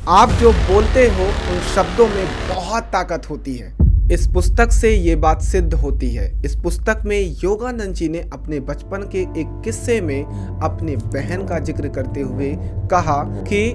आप जो बोलते हो उन शब्दों में बहुत ताकत होती है। इस पुस्तक से ये बात सिद्ध होती है। इस पुस्तक में योगानंद जी ने अपने बचपन के एक किस्से में अपनी बहन का जिक्र करते हुए कहा कि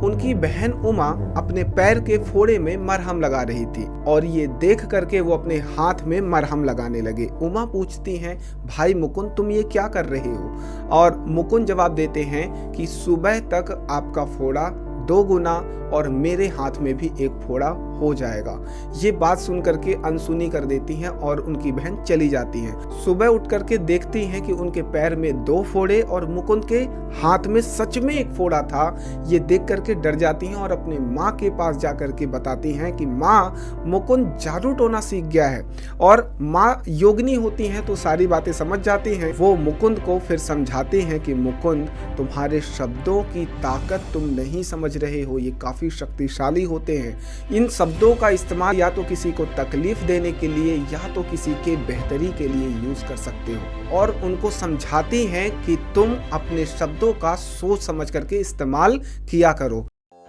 उनकी बहन उमा अपने पैर के फोड़े में मरहम लगा रही थी और ये देख करके वो अपने हाथ में मरहम लगाने लगे। उमा पूछती हैं, भाई मुकुंद तुम ये क्या कर रहे हो? और मुकुंद जवाब देते हैं कि सुबह तक आपका फोड़ा 2 गुना और मेरे हाथ में भी एक फोड़ा हो जाएगा। ये बात सुन करके अनसुनी कर देती हैं और उनकी बहन चली जाती हैं। सुबह उठ करके देखती हैं कि उनके पैर में 2 फोड़े और मुकुंद के हाथ में सच में एक फोड़ा था। ये देख करके डर जाती हैं और अपनी माँ के पास जा करके बताती हैं कि माँ, मुकुंद जादू टोना सीख गया है। और माँ योगिनी होती हैं तो सारी बातें समझ जाती हैं। वो मुकुंद को फिर समझाती हैं कि मुकुंद, तुम्हारे शब्दों की ताकत तुम नहीं समझ रहे हो, ये काफी शक्तिशाली होते हैं। इन शब्दों का इस्तेमाल या तो किसी को तकलीफ देने के लिए या तो किसी के बेहतरी के लिए यूज कर सकते हो। और उनको समझाती हैं कि तुम अपने शब्दों का सोच समझ करके इस्तेमाल किया करो।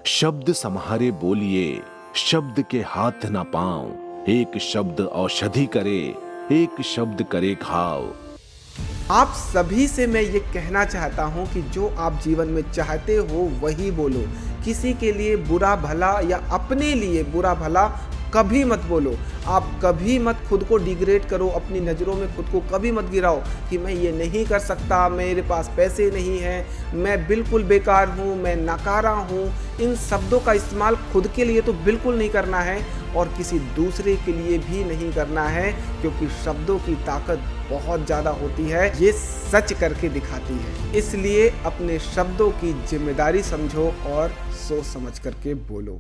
शब्द सम्हारे बोलिए, शब्द के हाथ ना पांव, एक शब्द औषधि करे, एक शब्द करे घाव। आप सभी से मैं ये कहना चाहता हूँ कि जो आप जीवन में चाहते हो वही बोलो। किसी के लिए बुरा भला या अपने लिए बुरा भला कभी मत बोलो। आप कभी मत खुद को डिग्रेड करो, अपनी नज़रों में खुद को कभी मत गिराओ कि मैं ये नहीं कर सकता, मेरे पास पैसे नहीं हैं, मैं बिल्कुल बेकार हूँ, मैं नकारा हूँ। इन शब्दों का इस्तेमाल खुद के लिए तो बिल्कुल नहीं करना है और किसी दूसरे के लिए भी नहीं करना है, क्योंकि शब्दों की ताकत बहुत ज़्यादा होती है। ये सच करके दिखाती है। इसलिए अपने शब्दों की जिम्मेदारी समझो और सोच समझ करके बोलो।